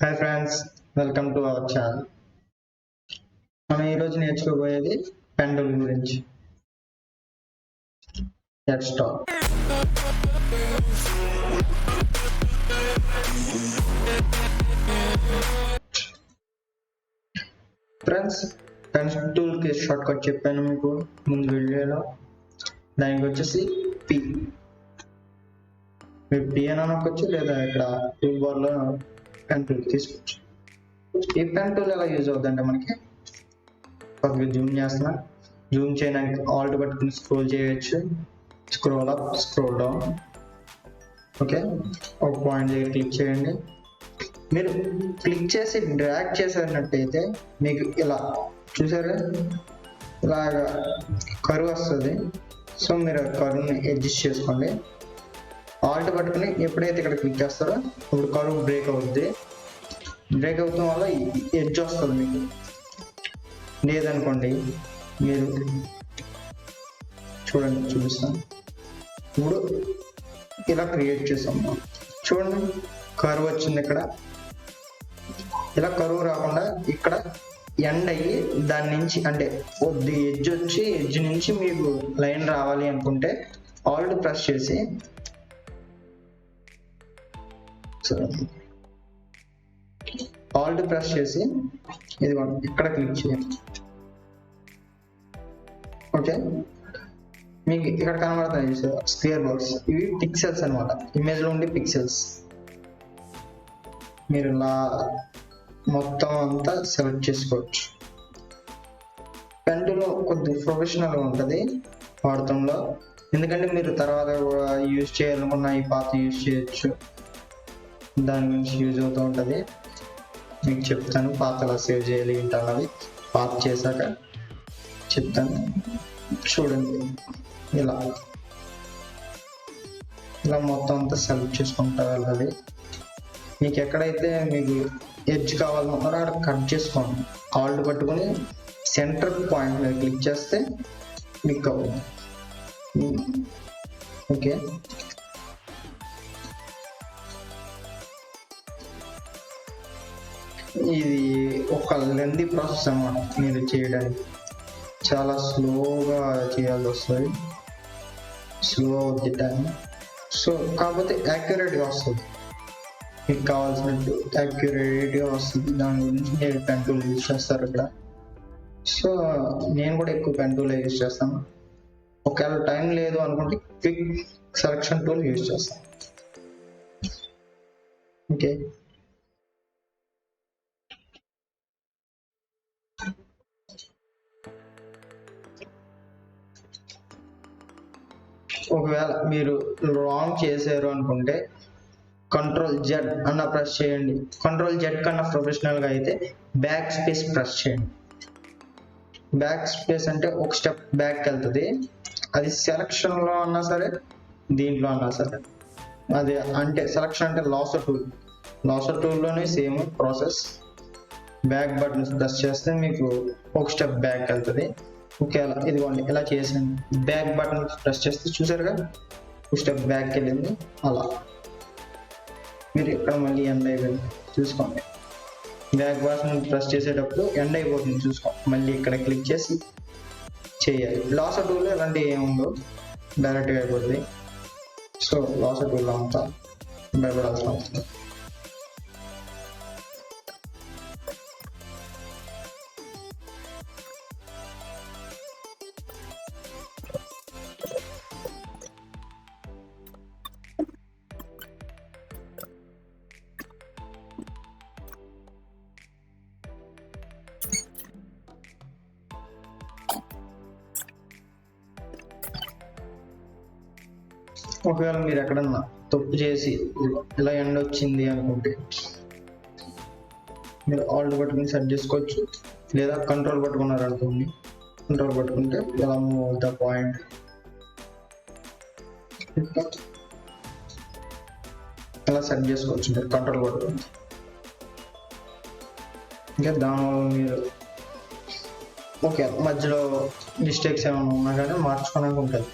Hi friends, welcome to our channel. మనం ఈరోజు నేర్చుకోబోయేది పెండుల్ గురించి. Let's start. ఫ్రెండ్స్, పెండుల్కి షార్ట్ కట్ చెప్పాను మీకు ముందు వీడియోలో. దానికి వచ్చేసి పి. మీరు పి అని అనుకోవచ్చు, లేదా ఇక్కడ టూల్ బార్లో పెన్ టూల్ తీసుకోవచ్చు. ఈ పెన్ టూల్ ఎలా యూజ్ అవుతుందంటే మనకి కొద్దిగా జూమ్ చేస్తున్నా. జూమ్ చేయడానికి ఆల్ట్ పట్టుకుని స్క్రోల్ చేయొచ్చు. Scroll up, scroll down. Okay, ఒక పాయింట్ దగ్గర క్లిక్ చేయండి. మీరు క్లిక్ చేసి డ్రాగ్ చేసేటట్టయితే మీకు ఇలా చూసారా, ఇలాగా కరువు వస్తుంది. సో మీరు కరువుని అడ్జస్ట్ చేసుకోండి. ఆల్ట్ పట్టుకుని ఎప్పుడైతే ఇక్కడ క్లిక్ చేస్తారో ఇప్పుడు కరువు బ్రేక్ అవుద్ది. బ్రేక్ అవుతాం వల్ల ఎడ్జ్ వస్తుంది. మీకు లేదనుకోండి, మీరు చూడండి, చూపిస్తాను. ఇప్పుడు ఇలా క్రియేట్ చేసాం. చూడండి, కరువు వచ్చింది. ఇక్కడ ఇలా కరువు రాకుండా ఇక్కడ ఎండ్ అయ్యి దాని నుంచి అంటే కొద్ది ఎడ్జ్ వచ్చి ఎడ్జ్ నుంచి మీకు లైన్ రావాలి అనుకుంటే ఆల్ట్ ప్రెస్ చేసి ఇదిగోండి ఇక్కడ క్లిక్ చేయండి. ఓకే, మీకు ఇక్కడ కనబడతాయి స్క్వేర్ బాక్స్. ఇవి పిక్సెల్స్ అనమాట, ఇమేజ్ లో ఉండే పిక్సెల్స్. మీరు ఇలా మొత్తం అంతా సెలెక్ట్ చేసుకోవచ్చు. పెంటులో కొద్ది ప్రొఫెషనల్గా ఉంటుంది వాడటంలో, ఎందుకంటే మీరు తర్వాత యూజ్ చేయాలనుకున్న ఈ పాత యూజ్ చేయొచ్చు. దాని గురించి యూజ్ అవుతూ ఉంటుంది. మీకు చెప్తాను పాత ఎలా సేవ్ చేయాలి ఏంటన్నది. పాత చేశాక చెప్తాను. చూడండి, ఇలా ఇలా మొత్తం అంతా సెలెక్ట్ చేసుకుంటా వెళ్ళాలి. మీకు ఎక్కడైతే మీకు ఎడ్జ్ కావాలనుకున్నారో అక్కడ కట్ చేసుకోండి. ఆల్ట్ పట్టుకొని సెంటర్ పాయింట్ మీద క్లిక్ చేస్తే మీకు కావాలి. ఓకే, ఇది ఒక లెంతీ ప్రాసెస్ అన్నమాట. మీరు చేయడానికి చాలా స్లోగా చేయాల్సి వస్తుంది, స్లో అవుతుంది టైం. సో కాకపోతే యాక్యురేట్గా వస్తుంది, మీకు కావాల్సినట్టు యాక్యురేట్గా వస్తుంది. దాని గురించి మీరు పెన్ టూల్ యూజ్ చేస్తారు ఇక్కడ. సో నేను కూడా ఎక్కువ పెన్ టూల్ యూజ్ చేస్తాను. ఒకవేళ టైం లేదు అనుకుంటే క్విక్ సెలెక్షన్ టూల్ యూజ్ చేస్తాను. ఓకే, ఒకవేళ మీరు రాంగ్ చేశారు అనుకుంటే కంట్రోల్ జెడ్ అన్న ప్రెస్ చేయండి. కంట్రోల్ జెడ్ కన్నా ప్రొఫెషనల్గా అయితే బ్యాక్ స్పేస్ ప్రెస్ చేయండి. బ్యాక్ స్పేస్ అంటే ఒక స్టెప్ బ్యాక్ వెళ్తుంది. అది సెలక్షన్లో అన్నా సరే, దీంట్లో అన్నా సరే. అది అంటే సెలక్షన్ అంటే లాసర్ టూల్లోనే same process. Back button press చేస్తే మీకు ఒక స్టెప్ బ్యాక్ వెళ్తుంది. ఓకే, ఇదిగోండి ఇలా చేసాను. బ్యాక్ బటన్ ప్రెస్ చేస్తే చూసారుగా ఒక స్టెప్ బ్యాక్ వెళ్ళింది. అలా మీరు ఇక్కడ మళ్ళీ ఎండ్ అయిపోయింది చూసుకోండి. బ్యాక్ బటన్ ప్రెస్ చేసేటప్పుడు ఎండ్ అయిపోతుంది చూసుకోండి. మళ్ళీ ఇక్కడ క్లిక్ చేసి చేయాలి. లాసర్ టూల్లో ఇలాంటి ఏముందో డైరెక్ట్గా అయిపోతుంది. సో లాసర్ టూల్లో అంతా భయపడాల్సిన అవసరం. ఒకవేళ మీరు ఎక్కడన్నా తప్పు చేసి ఇలా ఎండ్ వచ్చింది అనుకుంటే మీరు ఆల్ట్ పట్టుకుని సెట్ చేసుకోవచ్చు. లేదా కంట్రోల్ పట్టుకున్నారు అనుకోండి, కంట్రోల్ పట్టుకుంటే ఇలా మూవ్ అవుతా పాయింట్ ఇలా సెట్ చేసుకోవచ్చు మీరు కంట్రోల్ పట్టుకుని. ఇంకా దానివల్ల మీరు ఓకే మధ్యలో మిస్టేక్స్ ఏమైనా ఉన్నా కానీ మార్చుకోవడానికి ఉంటుంది.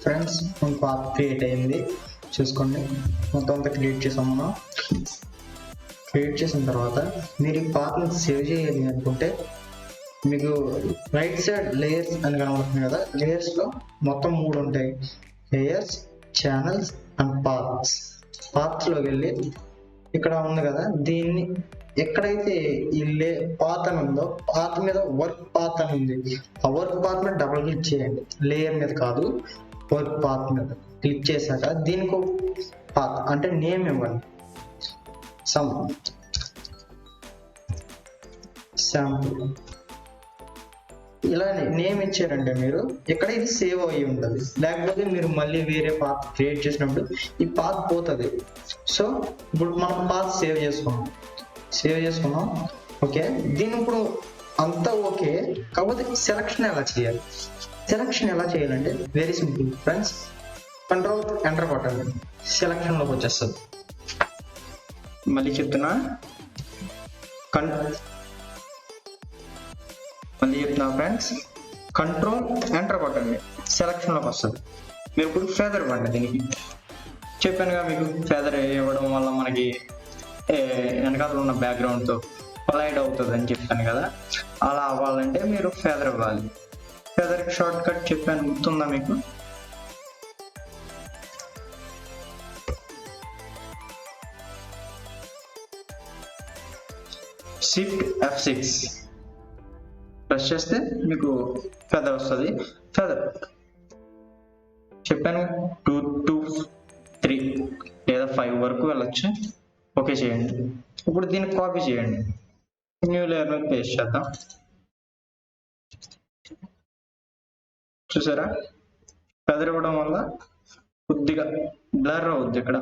ఫ్రెండ్స్ పాత్ క్రియేట్ అయింది, చూసుకోండి. మొత్తం అంతా క్రియేట్ చేసాం మనం. క్రియేట్ చేసిన తర్వాత మీరు ఈ పాత్ని సేవ్ చేయాలి అనుకుంటే మీకు రైట్ సైడ్ లేయర్స్ అని కనబడుతుంది కదా, లేయర్స్లో మొత్తం 3 ఉంటాయి: లేయర్స్, ఛానల్స్ అండ్ పాత్స్. పాత్స్లోకి వెళ్ళి ఇక్కడ ఉంది కదా, దీన్ని ఎక్కడైతే ఈ పాత్ అని ఉందో పాత్ మీద వర్క్ పాత్ అని ఉంది, ఆ వర్క్ పాత్ మీద డబుల్ క్లిక్ చేయండి. లేయర్ మీద కాదు, వర్క్ పాత్ మీద క్లిక్ చేశాక దీనికి పాత్ అంటే నేమ్ ఇవ్వండి. సమ్ శాంపుల్ ఇలా నేమ్ ఇచ్చారంటే మీరు ఇక్కడ ఇది సేవ్ అయ్యి ఉంటుంది. లేకపోతే మీరు మళ్ళీ వేరే పాత్ క్రియేట్ చేసినప్పుడు ఈ పాత్ పోతుంది. సో ఇప్పుడు మనం పాత్ సేవ్ చేసుకున్నాం. ఓకే, దీని ఇప్పుడు అంతా ఓకే, కాకపోతే సెలక్షన్ ఎలా చేయాలంటే very simple friends. Control enter కొట్టండి, సెలక్షన్లోకి వచ్చేస్తుంది. మళ్ళీ చెప్తున్నా ఫ్రెండ్స్, కంట్రోల్ ఎంటర్ కొట్టండి, సెలక్షన్లోకి వస్తుంది. మీరు ఇప్పుడు ఫెదర్ ఇవ్వండి. దీనికి చెప్పానుగా మీకు, ఫెదర్ ఇవ్వడం వల్ల మనకి వెనకాల ఉన్న బ్యాక్గ్రౌండ్తో కొలైడ్ అవుతుంది అని చెప్పాను కదా. అలా అవ్వాలంటే మీరు ఫెదర్ ఇవ్వాలి. ఫెదర్కి షార్ట్ కట్ చెప్పాను, గుర్తుందా మీకు? Shift F6 ప్రెస్ చేస్తే మీకు ఫెదర్ వస్తుంది. ఫెదర్ చెప్పాను 2 to 3 లేదా 5 వరకు వెళ్ళొచ్చు. ఓకే చేయండి. ఇప్పుడు దీన్ని కాపీ చేయండి, న్యూ లేయర్ మీద పేస్ట్ చేద్దాం. చూసారా, ఫెదర్ ఇవ్వడం వల్ల కొద్దిగా బ్లర్ అవుద్ది ఇక్కడ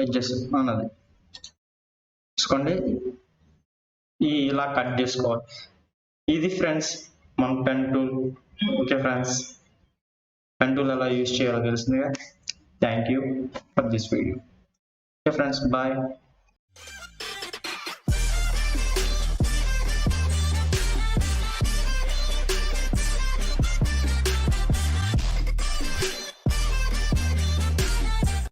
ఎడ్జెస్ అన్నది. చూసుకోండి, ఇలా కట్ చేసుకోవాలి. ఇది ఫ్రెండ్స్ మన pen tool. Okay friends, pen tool ఎలా యూజ్ చేయాలో తెలిసిందిగా. Thank you for this video. Okay friends, bye.